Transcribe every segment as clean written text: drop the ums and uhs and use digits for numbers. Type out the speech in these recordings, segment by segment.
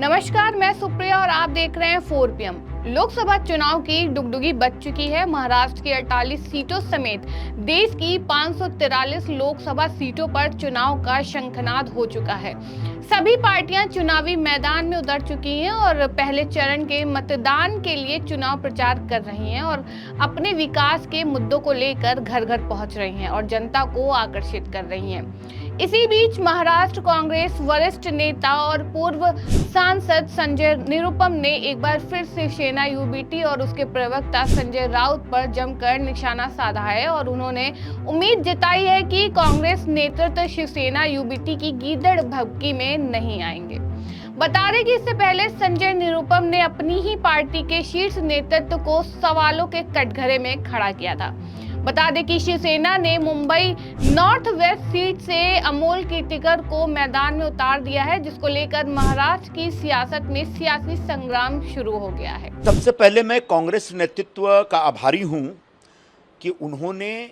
नमस्कार, मैं सुप्रिया और आप देख रहे हैं 4 PM। लोकसभा चुनाव की डुगडुगी बज चुकी है। महाराष्ट्र की 48 सीटों समेत देश की 543 लोकसभा सीटों पर चुनाव का शंखनाद हो चुका है। सभी पार्टियां चुनावी मैदान में उतर चुकी हैं और पहले चरण के मतदान के लिए चुनाव प्रचार कर रही हैं और अपने विकास के मुद्दों को लेकर घर घर पहुंच रही हैं और जनता को आकर्षित कर रही हैं। इसी बीच महाराष्ट्र कांग्रेस वरिष्ठ नेता और पूर्व सांसद संजय निरुपम ने एक बार फिर शिवसेना यूबीटी और उसके प्रवक्ता संजय राउत पर जमकर निशाना साधा है और उन्होंने उम्मीद जताई है कि कांग्रेस नेतृत्व शिवसेना यूबीटी की गीदड़ भभकी में नहीं आएंगे। बता दें कि इससे पहले संजय निरुपम ने अपनी ही पार्टी के शीर्ष नेतृत्व को सवालों के कटघरे में खड़ा किया था। बता दें कि शिवसेना ने मुंबई नॉर्थ वेस्ट सीट से अमोल कीर्तिकर को मैदान में उतार दिया है, जिसको लेकर महाराष्ट्र की सियासत में सियासी संग्राम शुरू हो गया है। सबसे पहले मैं कांग्रेस नेतृत्व का आभारी हूं कि उन्होंने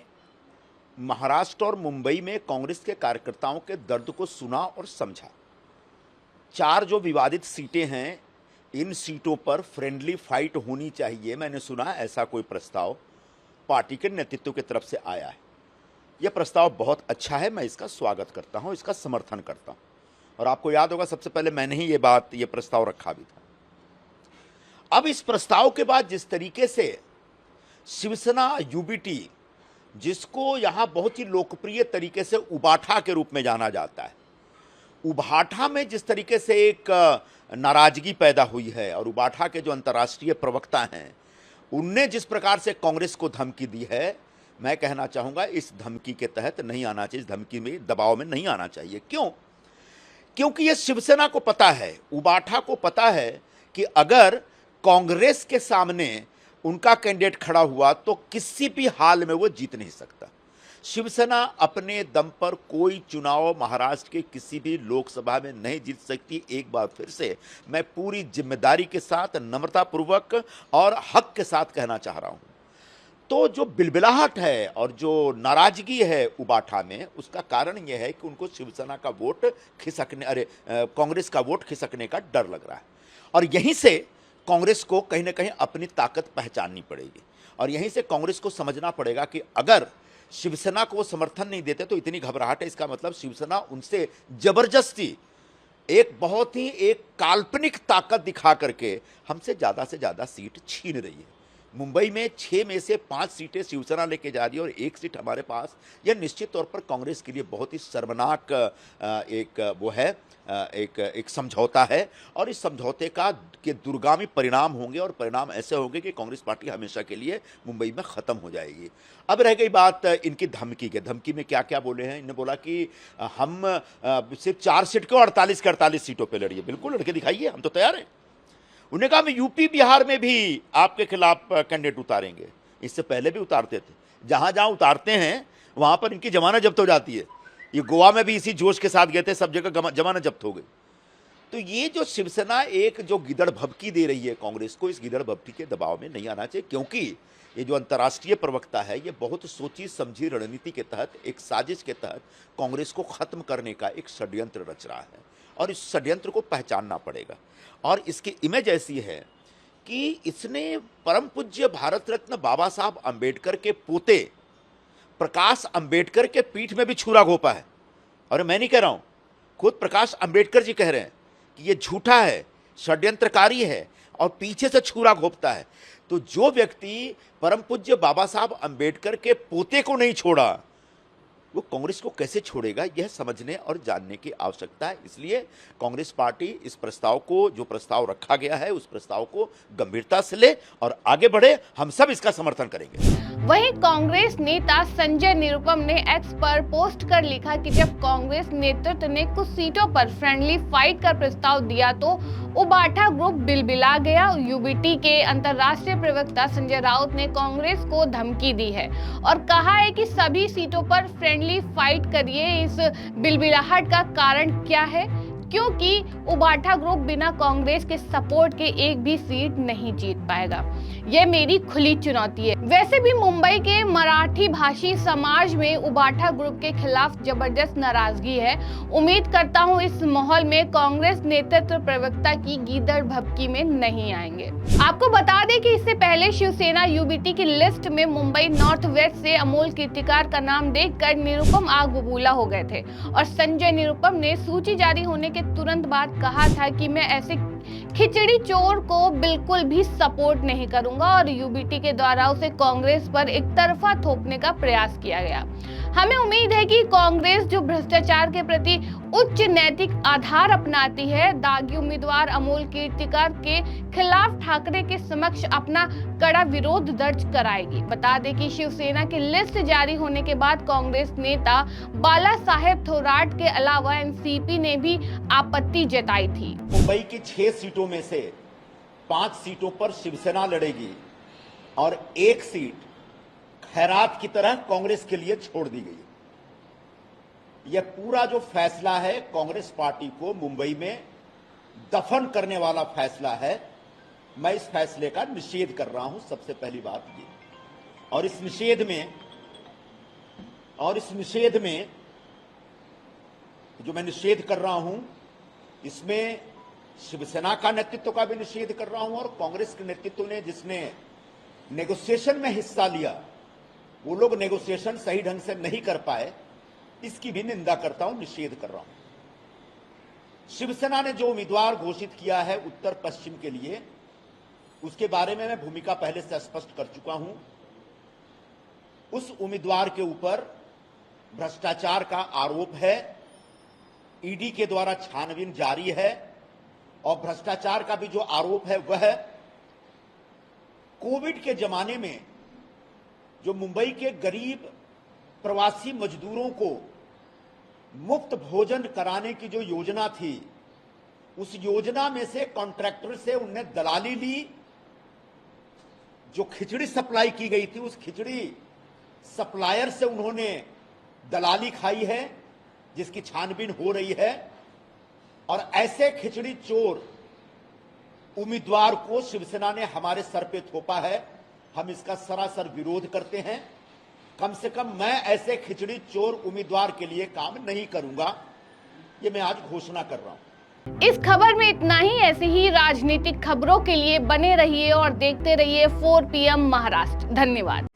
महाराष्ट्र और मुंबई में कांग्रेस के कार्यकर्ताओं के दर्द को सुना और समझा। 4 जो विवादित सीटें हैं, इन सीटों पर फ्रेंडली फाइट होनी चाहिए। मैंने सुना ऐसा कोई प्रस्ताव पार्टी के नेतृत्व की तरफ से आया है। यह प्रस्ताव बहुत अच्छा है, मैं इसका स्वागत करता हूं, इसका समर्थन करता हूं। और आपको याद होगा सबसे पहले मैंने ही ये प्रस्ताव रखा भी था। अब इस प्रस्ताव के बाद जिस तरीके से शिवसेना यूबीटी, जिसको यहां बहुत ही लोकप्रिय तरीके से उबाठा के रूप में जाना जाता है, उबाठा में जिस तरीके से एक नाराजगी पैदा हुई है और उबाठा के जो अंतर्राष्ट्रीय प्रवक्ता हैं उनने जिस प्रकार से कांग्रेस को धमकी दी है, मैं कहना चाहूंगा इस धमकी के तहत नहीं आना चाहिए, इस धमकी में दबाव में नहीं आना चाहिए। क्यों? क्योंकि यह शिवसेना को पता है, उबाठा को पता है कि अगर कांग्रेस के सामने उनका कैंडिडेट खड़ा हुआ तो किसी भी हाल में वो जीत नहीं सकता। शिवसेना अपने दम पर कोई चुनाव महाराष्ट्र के किसी भी लोकसभा में नहीं जीत सकती। एक बार फिर से मैं पूरी जिम्मेदारी के साथ, नम्रतापूर्वक और हक के साथ कहना चाह रहा हूं। तो जो बिलबिलाहट है और जो नाराजगी है उबाठा में, उसका कारण यह है कि उनको शिवसेना का वोट कांग्रेस का वोट खिसकने का डर लग रहा है और यहीं से कांग्रेस को कहीं ना कहीं अपनी ताकत पहचाननी पड़ेगी और यहीं से कांग्रेस को समझना पड़ेगा कि अगर शिवसेना को वो समर्थन नहीं देते तो इतनी घबराहट है, इसका मतलब शिवसेना उनसे जबरदस्ती एक काल्पनिक ताकत दिखा करके हमसे ज़्यादा से ज़्यादा सीट छीन रही है। मुंबई में 6 में से 5 सीटें शिवसेना लेके जा रही है और 1 सीट हमारे पास। यह निश्चित तौर पर कांग्रेस के लिए बहुत ही शर्मनाक एक समझौता है और इस समझौते के दूरगामी परिणाम होंगे और परिणाम ऐसे होंगे कि कांग्रेस पार्टी हमेशा के लिए मुंबई में ख़त्म हो जाएगी। अब रह गई बात इनकी धमकी के। धमकी में क्या क्या बोले हैं? इन्होंने बोला कि हम सिर्फ 4 सीट को 48 के 48 सीटों पर लड़िए। बिल्कुल लड़के दिखाइए, हम तो तैयार हैं। उन्होंने कहा हम यूपी बिहार में भी आपके खिलाफ कैंडिडेट उतारेंगे। इससे पहले भी उतारते थे, जहां जहां उतारते हैं वहां पर इनकी जमानत जब्त हो जाती है। ये गोवा में भी इसी जोश के साथ गए थे, सब जगह जमानत जब्त हो गई। तो ये जो शिवसेना एक जो गिदड़ भभकी दे रही है कांग्रेस को, इस गिदड़ भभकी के दबाव में नहीं आना चाहिए, क्योंकि ये जो अंतर्राष्ट्रीय प्रवक्ता है ये बहुत सोची समझी रणनीति के तहत, एक साजिश के तहत कांग्रेस को खत्म करने का एक षड्यंत्र रच रहा है और इस षड्यंत्र को पहचानना पड़ेगा। और इसकी इमेज ऐसी है कि इसने परम पूज्य भारत रत्न बाबा साहब अंबेडकर के पोते प्रकाश अंबेडकर के पीठ में भी छुरा घोंपा है। और मैं नहीं कह रहा हूं, खुद प्रकाश अंबेडकर जी कह रहे हैं कि ये झूठा है, षड्यंत्रकारी है और पीछे से छुरा घोंपता है। तो जो व्यक्ति परम पूज्य बाबा साहब अंबेडकर के पोते को नहीं छोड़ा, वो कांग्रेस को कैसे छोड़ेगा, यह समझने और जानने की आवश्यकता है। इसलिए कांग्रेस पार्टी इस प्रस्ताव को, जो प्रस्ताव रखा गया है, उस प्रस्ताव को गंभीरता से ले और आगे बढ़े। हम सब इसका समर्थन करेंगे। वहीं कांग्रेस नेता संजय निरुपम ने एक्स पर पोस्ट कर लिखा कि जब कांग्रेस नेतृत्व ने कुछ सीटों पर फ्रेंडली फाइट का प्रस्ताव दिया तो उबाठा ग्रुप बिलबिला गया। यूबीटी के अंतर्राष्ट्रीय प्रवक्ता संजय राउत ने कांग्रेस को धमकी दी है और कहा है कि सभी सीटों पर फ्रेंडली फाइट करिए। इस बिलबिलाहट का कारण क्या है? क्योंकि उबाठा ग्रुप बिना कांग्रेस के सपोर्ट के एक भी सीट नहीं जीत पाएगा। यह मेरी खुली चुनौती है। वैसे भी मुंबई के मराठी भाषी समाज में उबाठा ग्रुप के खिलाफ जबरदस्त नाराजगी है। उम्मीद करता हूं इस माहौल में कांग्रेस नेतृत्व प्रवक्ता की गीदड़ भभकी में नहीं आएंगे। आपको बता दें कि इससे पहले शिवसेना यूबीटी की लिस्ट में मुंबई नॉर्थ वेस्ट से अमोल कीर्तिकार का नाम देखकर निरुपम आग बबूला हो गए थे और संजय निरुपम ने सूची जारी होने के तुरंत बाद कहा था कि मैं ऐसे खिचड़ी चोर को बिल्कुल भी सपोर्ट नहीं करूंगा और यूबीटी के द्वारा उसे कांग्रेस पर एक तरफा थोपने का प्रयास किया गया। हमें उम्मीद है कि कांग्रेस जो भ्रष्टाचार के प्रति उच्च नैतिक आधार अपनाती है, दागी उम्मीदवार अमोल कीर्तिकार के खिलाफ ठाकरे के समक्ष अपना कड़ा विरोध दर्ज कराएगी। बता दें कि शिवसेना की लिस्ट जारी होने के बाद कांग्रेस नेता बाला साहेब थोराट के अलावा एनसीपी ने भी आपत्ति जताई थी। मुंबई की 6 सीटों में से 5 सीटों पर शिवसेना लड़ेगी और 1 सीट खैरात की तरह कांग्रेस के लिए छोड़ दी गई। यह पूरा जो फैसला है कांग्रेस पार्टी को मुंबई में दफन करने वाला फैसला है। मैं इस फैसले का निषेध कर रहा हूं, सबसे पहली बात ये। और इस निषेध में जो मैं निषेध कर रहा हूं, इसमें शिवसेना का नेतृत्व का भी निषेध कर रहा हूं और कांग्रेस के नेतृत्व ने जिसने नेगोशिएशन में हिस्सा लिया, वो लोग नेगोशिएशन सही ढंग से नहीं कर पाए, इसकी भी निंदा करता हूं, निषेध कर रहा हूं। शिवसेना ने जो उम्मीदवार घोषित किया है उत्तर पश्चिम के लिए, उसके बारे में मैं भूमिका पहले से स्पष्ट कर चुका हूं। उस उम्मीदवार के ऊपर भ्रष्टाचार का आरोप है, ईडी के द्वारा छानबीन जारी है और भ्रष्टाचार का भी जो आरोप है वह कोविड के जमाने में जो मुंबई के गरीब प्रवासी मजदूरों को मुफ्त भोजन कराने की जो योजना थी, उस योजना में से कॉन्ट्रैक्टर से उनने दलाली ली। जो खिचड़ी सप्लाई की गई थी, उस खिचड़ी सप्लायर से उन्होंने दलाली खाई है, जिसकी छानबीन हो रही है। और ऐसे खिचड़ी चोर उम्मीदवार को शिवसेना ने हमारे सर पे थोपा है। हम इसका सरासर विरोध करते हैं। कम से कम मैं ऐसे खिचड़ी चोर उम्मीदवार के लिए काम नहीं करूंगा, ये मैं आज घोषणा कर रहा हूं। इस खबर में इतना ही। ऐसी ही राजनीतिक खबरों के लिए बने रहिए और देखते रहिए 4 PM महाराष्ट्र। धन्यवाद।